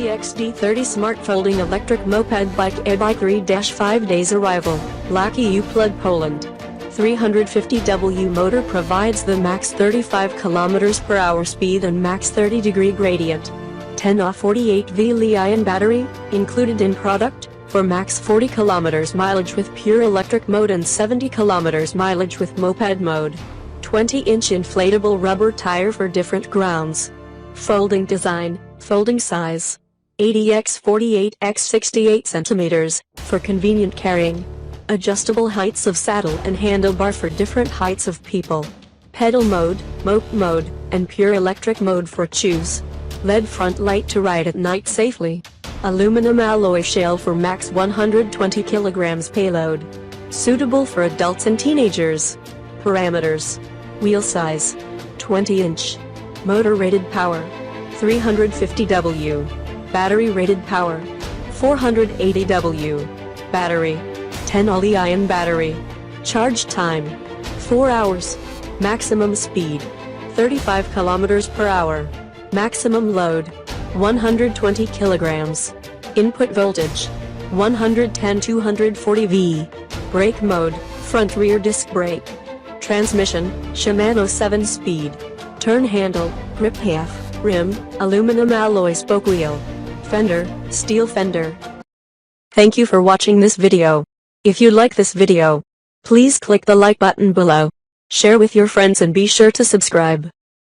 EXD30 Smart Folding Electric Moped Bike e-bike 3-5 days arrival, Lucky U Plug Poland. 350W motor provides the max 35 km per hour speed and max 30-degree gradient. 10Ah48V Li-ion battery, included in product, for max 40 km mileage with pure electric mode and 70 km mileage with moped mode. 20-inch inflatable rubber tire for different grounds. Folding design, folding size. 80x48x68 cm, for convenient carrying. Adjustable heights of saddle and handlebar for different heights of people. Pedal mode, mope mode, and pure electric mode for choose. LED front light to ride at night safely. Aluminum alloy shell for max 120 kg payload. Suitable for adults and teenagers. Parameters. Wheel size. 20-inch. Motor rated power. 350W. Battery rated power. 480W. Battery. 10Ah Li-ion battery. Charge time. 4 hours. Maximum speed. 35 km per hour. Maximum load. 120 kilograms. Input voltage. 110-240V. Brake mode, front rear disc brake. Transmission, Shimano 7-speed. Turn handle, grip half, rim, aluminum alloy spoke wheel. Fender, steel fender. Thank you for watching this video. If you like this video, please click the like button below. Share with your friends and be sure to subscribe.